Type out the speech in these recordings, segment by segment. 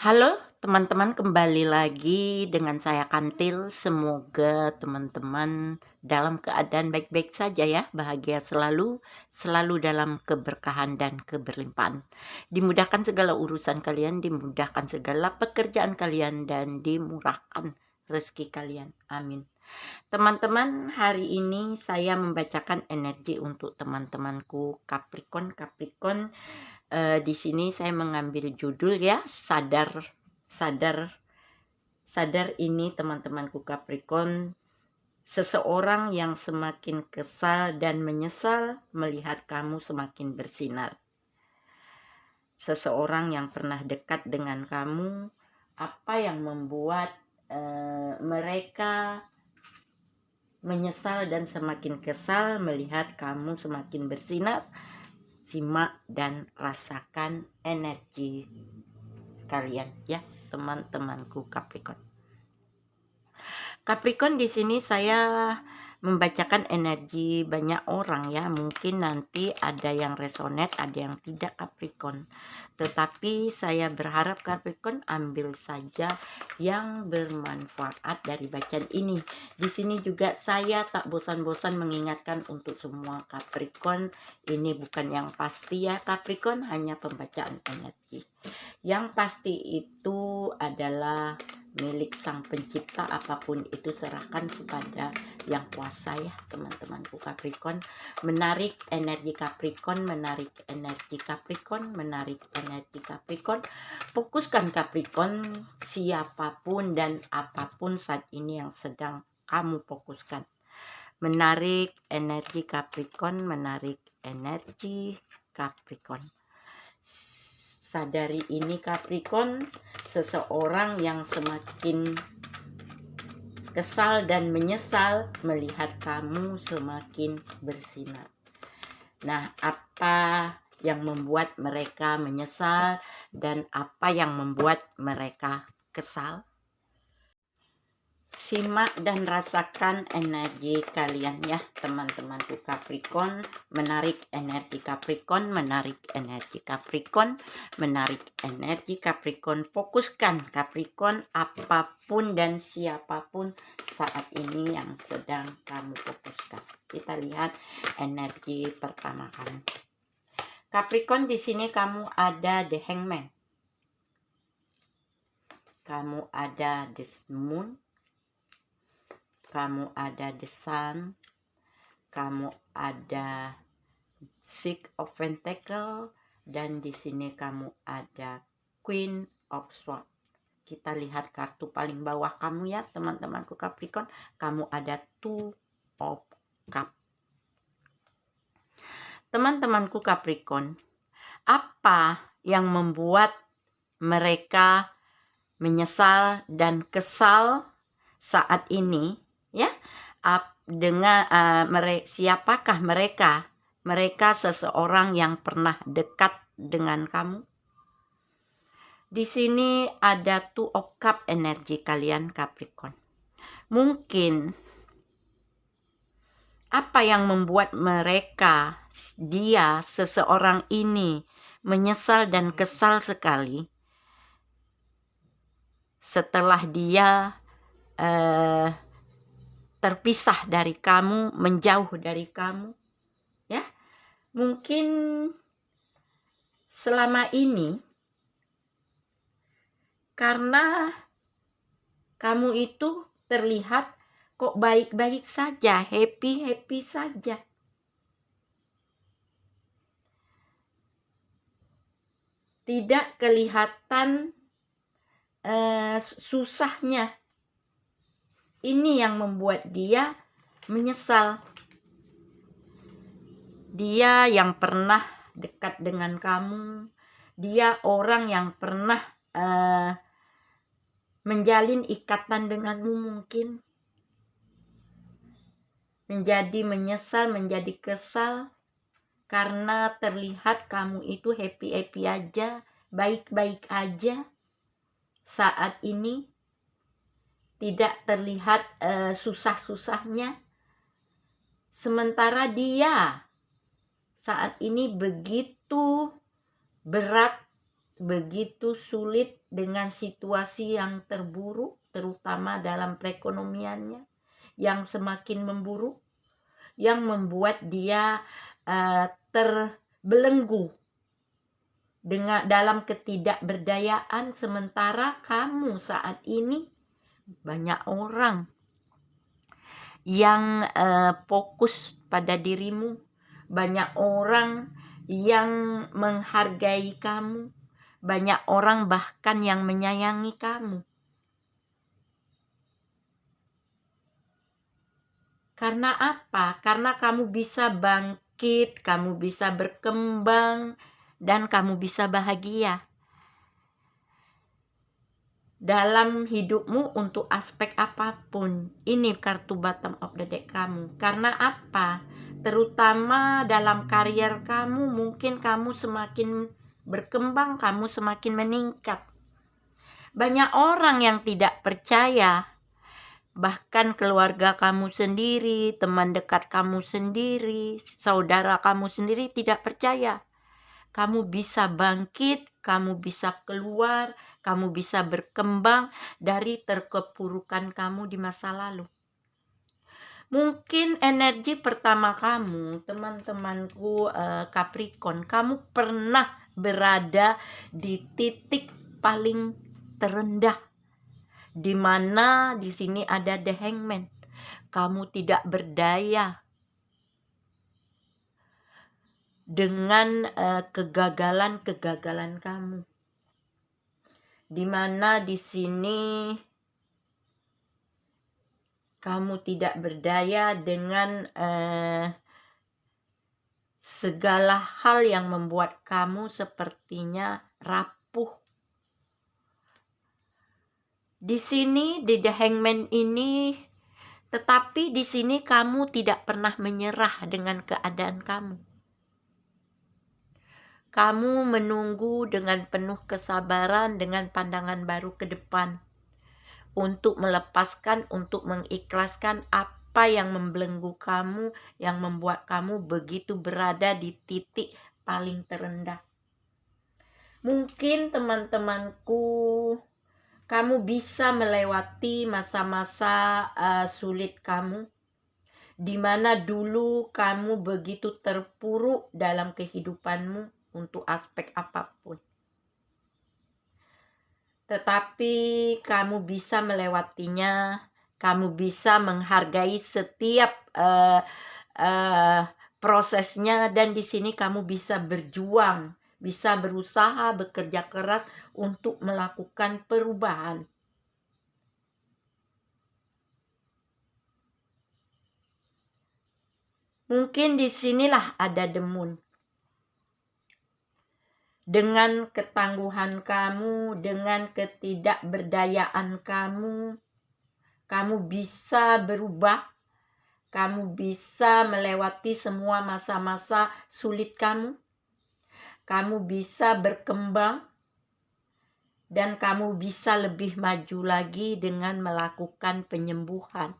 Halo teman-teman, kembali lagi dengan saya Kantil. Semoga teman-teman dalam keadaan baik-baik saja ya, bahagia selalu, selalu dalam keberkahan dan keberlimpahan. Dimudahkan segala urusan kalian, dimudahkan segala pekerjaan kalian, dan dimurahkan rezeki kalian. Amin. Teman-teman, hari ini saya membacakan energi untuk teman-temanku Capricorn. Di sini saya mengambil judul ya, sadar ini teman-temanku Capricorn, seseorang yang semakin kesal dan menyesal melihat kamu semakin bersinar. Seseorang yang pernah dekat dengan kamu, apa yang membuat mereka menyesal dan semakin kesal melihat kamu semakin bersinar. Simak dan rasakan energi kalian ya, teman-temanku Capricorn. Capricorn, di sini saya membacakan energi banyak orang ya. Mungkin nanti ada yang resonate, ada yang tidak Capricorn. Tetapi saya berharap Capricorn ambil saja yang bermanfaat dari bacaan ini. Di sini juga saya tak bosan-bosan mengingatkan untuk semua Capricorn, ini bukan yang pasti ya Capricorn, hanya pembacaan energi. Yang pasti itu adalah milik sang pencipta, apapun itu serahkan kepada yang kuasa ya teman-temanku Capricorn. Menarik energi Capricorn, menarik energi Capricorn, menarik energi Capricorn. Fokuskan Capricorn, siapapun dan apapun saat ini yang sedang kamu fokuskan. Menarik energi Capricorn, menarik energi Capricorn. Sadari ini Capricorn, seseorang yang semakin kesal dan menyesal melihat kamu semakin bersinar. Nah, apa yang membuat mereka menyesal dan apa yang membuat mereka kesal? Simak dan rasakan energi kalian ya teman-temanku Capricorn. Menarik energi Capricorn, menarik energi Capricorn, menarik energi Capricorn. Fokuskan Capricorn, apapun dan siapapun saat ini yang sedang kamu fokuskan. Kita lihat energi pertama kamu. Capricorn, di sini kamu ada The Hangman. Kamu ada The Moon. Kamu ada The Sun, kamu ada Six of Pentacles, dan di sini kamu ada Queen of Swords. Kita lihat kartu paling bawah kamu ya teman-temanku Capricorn, kamu ada Two of Cups. Teman-temanku Capricorn, apa yang membuat mereka menyesal dan kesal saat ini ya? Dengan siapakah mereka? Mereka seseorang yang pernah dekat dengan kamu. Di sini ada Two of Cups energi kalian Capricorn. Mungkin apa yang membuat mereka, seseorang ini menyesal dan kesal sekali setelah dia terpisah dari kamu, menjauh dari kamu ya. Mungkin selama ini karena kamu itu terlihat kok baik-baik saja, happy saja. Tidak kelihatan susahnya. Ini yang membuat dia menyesal. Dia yang pernah dekat dengan kamu, dia orang yang pernah menjalin ikatan denganmu, mungkin menjadi menyesal, menjadi kesal karena terlihat kamu itu happy aja, baik-baik aja saat ini. Tidak terlihat susah-susahnya. Sementara dia saat ini begitu berat begitu sulit dengan situasi yang terburuk, terutama dalam perekonomiannya yang semakin memburuk, yang membuat dia terbelenggu dalam ketidakberdayaan, sementara kamu saat ini banyak orang yang fokus pada dirimu, banyak orang yang menghargai kamu, banyak orang bahkan yang menyayangi kamu. Karena apa? Karena kamu bisa bangkit, kamu bisa berkembang, dan kamu bisa bahagia dalam hidupmu untuk aspek apapun. Ini kartu bottom of the deck kamu. Karena apa? Terutama dalam karier kamu, mungkin kamu semakin berkembang, kamu semakin meningkat. Banyak orang yang tidak percaya, bahkan keluarga kamu sendiri, teman dekat kamu sendiri, saudara kamu sendiri tidak percaya. Kamu bisa bangkit, kamu bisa keluar, kamu bisa berkembang dari terkepurukan kamu di masa lalu. Mungkin energi pertama kamu, teman-temanku Capricorn, kamu pernah berada di titik paling terendah, di mana di sini ada The Hangman. Kamu tidak berdaya dengan kegagalan-kegagalan kamu, di mana di sini kamu tidak berdaya dengan segala hal yang membuat kamu sepertinya rapuh. Di sini di The Hangman ini, tetapi di sini kamu tidak pernah menyerah dengan keadaan kamu. Kamu menunggu dengan penuh kesabaran, dengan pandangan baru ke depan, untuk melepaskan, untuk mengikhlaskan apa yang membelenggu kamu, yang membuat kamu begitu berada di titik paling terendah. Mungkin teman-temanku, kamu bisa melewati masa-masa sulit kamu, di mana dulu kamu begitu terpuruk dalam kehidupanmu untuk aspek apapun. Tetapi kamu bisa melewatinya, kamu bisa menghargai setiap prosesnya, dan di sini kamu bisa berjuang, bisa berusaha, bekerja keras untuk melakukan perubahan. Mungkin di sinilah ada The Moon. Dengan ketangguhan kamu, dengan ketidakberdayaan kamu, kamu bisa berubah, kamu bisa melewati semua masa-masa sulit kamu bisa berkembang, dan kamu bisa lebih maju lagi dengan melakukan penyembuhan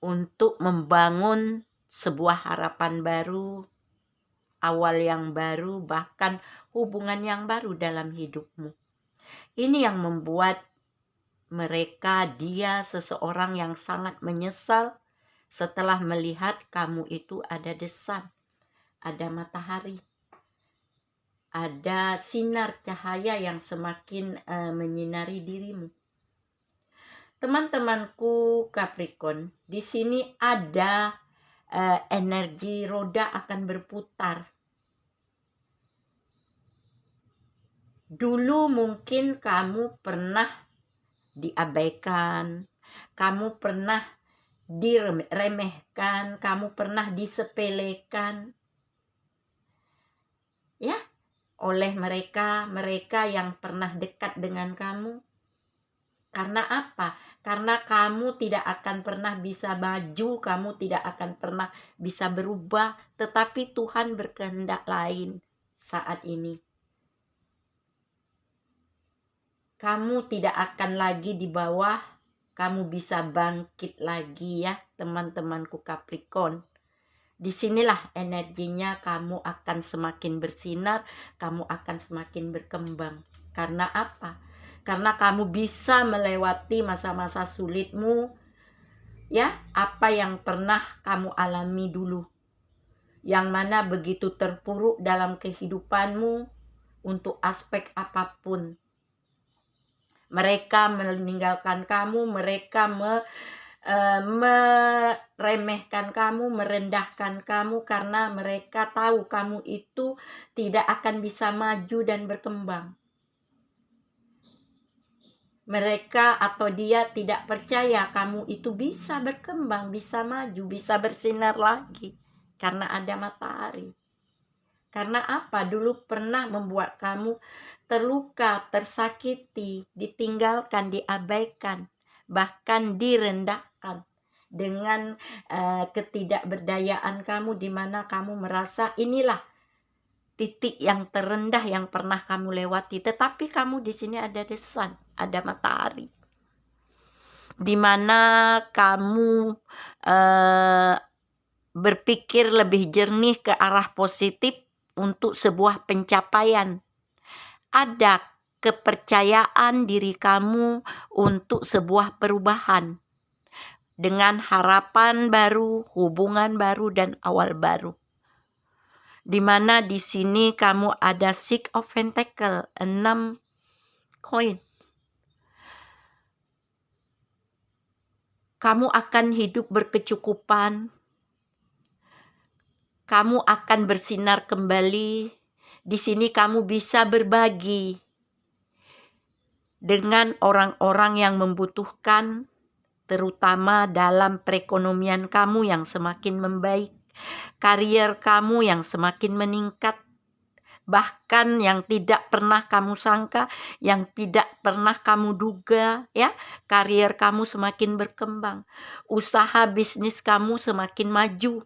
untuk membangun sebuah harapan baru, awal yang baru, bahkan hubungan yang baru dalam hidupmu. Ini yang membuat dia seseorang yang sangat menyesal setelah melihat kamu itu ada the sun, ada matahari, ada sinar cahaya yang semakin menyinari dirimu. Teman-temanku Capricorn, di sini ada energi roda akan berputar. Dulu mungkin kamu pernah diabaikan, kamu pernah diremehkan, kamu pernah disepelekan, ya, oleh mereka yang pernah dekat dengan kamu. Karena apa? Karena kamu tidak akan pernah bisa maju, kamu tidak akan pernah bisa berubah, tetapi Tuhan berkehendak lain saat ini. Kamu tidak akan lagi di bawah, kamu bisa bangkit lagi ya teman-temanku Capricorn. Disinilah energinya kamu akan semakin bersinar, kamu akan semakin berkembang. Karena apa? Karena kamu bisa melewati masa-masa sulitmu, ya, apa yang pernah kamu alami dulu, yang mana begitu terpuruk dalam kehidupanmu untuk aspek apapun. Mereka meninggalkan kamu, mereka meremehkan kamu, merendahkan kamu karena mereka tahu kamu itu tidak akan bisa maju dan berkembang. Mereka atau dia tidak percaya kamu itu bisa berkembang, bisa maju, bisa bersinar lagi karena ada matahari. Karena apa? Dulu pernah membuat kamu terluka, tersakiti, ditinggalkan, diabaikan, bahkan direndahkan dengan ketidakberdayaan kamu, di mana kamu merasa inilah titik yang terendah yang pernah kamu lewati. Tetapi kamu di sini ada the sun, ada matahari, di mana kamu berpikir lebih jernih ke arah positif untuk sebuah pencapaian. Ada kepercayaan diri kamu untuk sebuah perubahan dengan harapan baru, hubungan baru, dan awal baru. Di mana di sini kamu ada Six of Pentacles, 6 koin. Kamu akan hidup berkecukupan. Kamu akan bersinar kembali. Di sini kamu bisa berbagi dengan orang-orang yang membutuhkan, terutama dalam perekonomian kamu yang semakin membaik, karier kamu yang semakin meningkat, bahkan yang tidak pernah kamu sangka, yang tidak pernah kamu duga, ya, karier kamu semakin berkembang, usaha bisnis kamu semakin maju,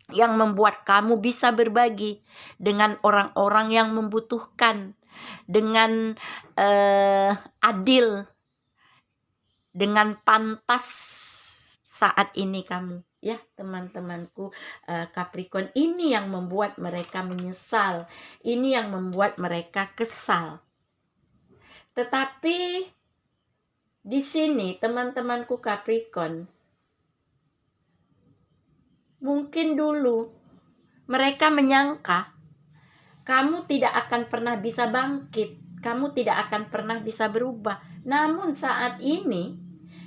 yang membuat kamu bisa berbagi dengan orang-orang yang membutuhkan dengan adil, dengan pantas saat ini kamu, ya teman-temanku Capricorn. Ini yang membuat mereka menyesal, ini yang membuat mereka kesal. Tetapi di sini teman-temanku Capricorn, mungkin dulu mereka menyangka kamu tidak akan pernah bisa bangkit, kamu tidak akan pernah bisa berubah. Namun saat ini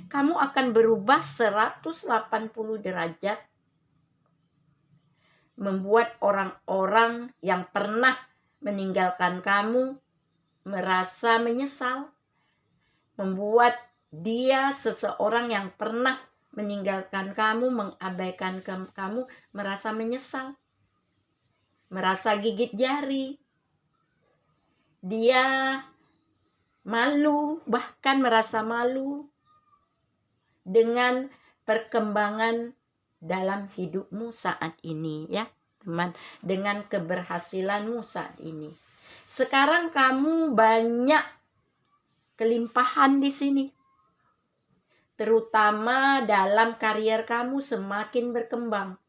kamu akan berubah 180 derajat, membuat orang-orang yang pernah meninggalkan kamu merasa menyesal, membuat dia, seseorang yang pernah meninggalkan kamu, mengabaikan kamu, merasa menyesal, merasa gigit jari. Dia malu, bahkan merasa malu dengan perkembangan dalam hidupmu saat ini, ya teman, dengan keberhasilanmu saat ini. Sekarang kamu banyak kelimpahan di sini, terutama dalam karier kamu semakin berkembang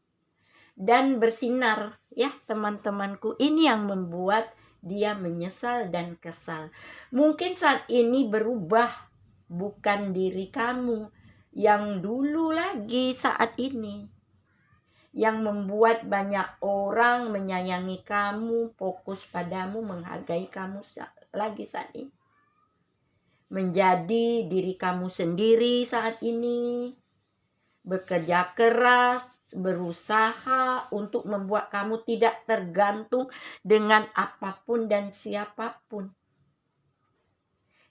dan bersinar, ya teman-temanku. Ini yang membuat dia menyesal dan kesal. Mungkin saat ini berubah, bukan diri kamu yang dulu lagi saat ini, yang membuat banyak orang menyayangi kamu, fokus padamu, menghargai kamu lagi saat ini. Menjadi diri kamu sendiri saat ini, bekerja keras, berusaha untuk membuat kamu tidak tergantung dengan apapun dan siapapun.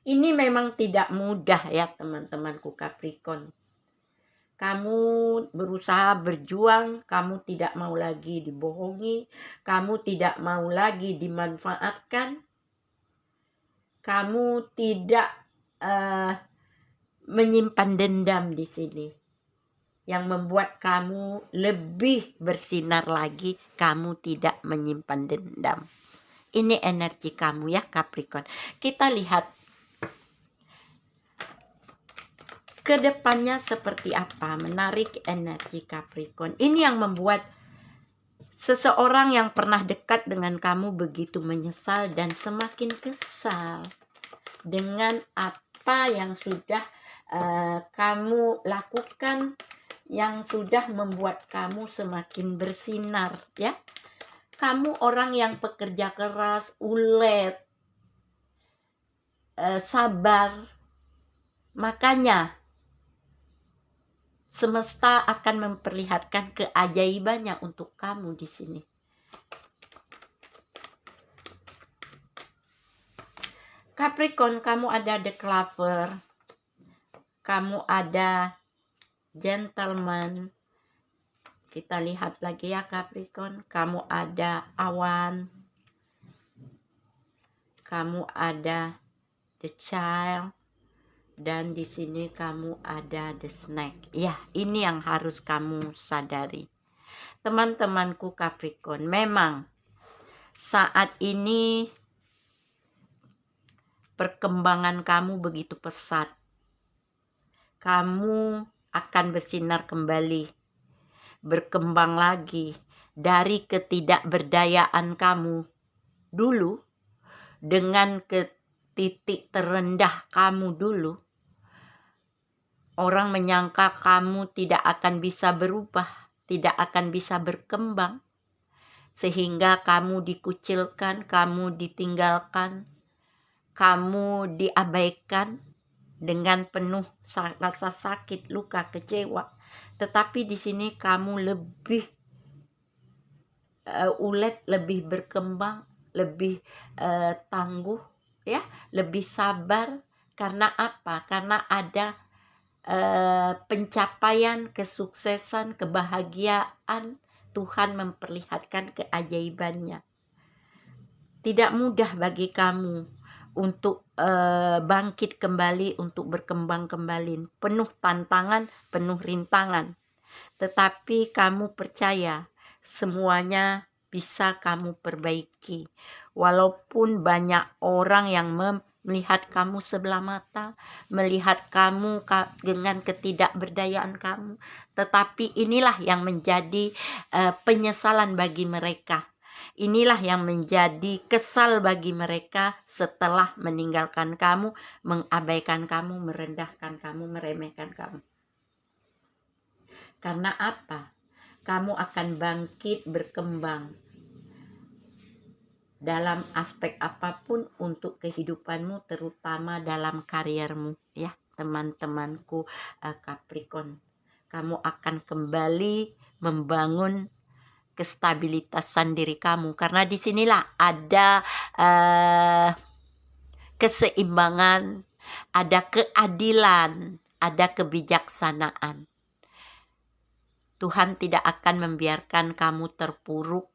Ini memang tidak mudah ya teman-temanku Capricorn. Kamu berusaha berjuang, kamu tidak mau lagi dibohongi, kamu tidak mau lagi dimanfaatkan, kamu tidak menyimpan dendam di sini, yang membuat kamu lebih bersinar lagi. Kamu tidak menyimpan dendam. Ini energi kamu ya Capricorn. Kita lihat Kedepannya seperti apa? Menarik energi Capricorn. Ini yang membuat seseorang yang pernah dekat dengan kamu begitu menyesal dan semakin kesal dengan apa yang sudah kamu lakukan, yang sudah membuat kamu semakin bersinar, ya. Kamu orang yang pekerja keras, ulet, sabar. Makanya semesta akan memperlihatkan keajaibannya untuk kamu di sini. Capricorn, kamu ada The Clover, kamu ada Gentleman. Kita lihat lagi ya Capricorn, kamu ada Awan, kamu ada The Child, dan di sini kamu ada The Snake. Ya, ini yang harus kamu sadari. Teman-temanku Capricorn, memang saat ini perkembangan kamu begitu pesat. Kamu akan bersinar kembali, berkembang lagi dari ketidakberdayaan kamu dulu dengan ke titik terendah kamu dulu. Orang menyangka kamu tidak akan bisa berubah, tidak akan bisa berkembang, sehingga kamu dikucilkan, kamu ditinggalkan, kamu diabaikan dengan penuh rasa sakit, luka, kecewa. Tetapi di sini kamu lebih ulet, lebih berkembang, lebih tangguh, ya, lebih sabar. Karena apa? Karena ada pencapaian, kesuksesan, kebahagiaan. Tuhan memperlihatkan keajaibannya. Tidak mudah bagi kamu untuk bangkit kembali, untuk berkembang kembali. Penuh tantangan, penuh rintangan. Tetapi kamu percaya semuanya bisa kamu perbaiki. Walaupun banyak orang yang melihat kamu sebelah mata, melihat kamu dengan ketidakberdayaan kamu. Tetapi inilah yang menjadi penyesalan bagi mereka. Inilah yang menjadi kesal bagi mereka setelah meninggalkan kamu, mengabaikan kamu, merendahkan kamu, meremehkan kamu. Karena apa? Kamu akan bangkit, berkembang dalam aspek apapun untuk kehidupanmu, terutama dalam kariermu, ya teman-temanku Capricorn. Kamu akan kembali membangun kestabilitasan diri kamu, karena disinilah ada keseimbangan, ada keadilan, ada kebijaksanaan. Tuhan tidak akan membiarkan kamu terpuruk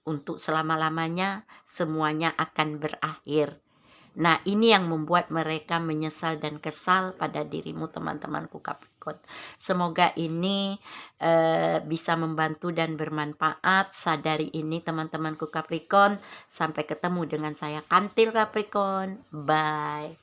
untuk selama-lamanya, semuanya akan berakhir. Nah, ini yang membuat mereka menyesal dan kesal pada dirimu, teman-temanku Capricorn. Semoga ini bisa membantu dan bermanfaat. Sadari ini teman-temanku Capricorn. Sampai ketemu dengan saya Kantil Capricorn. Bye.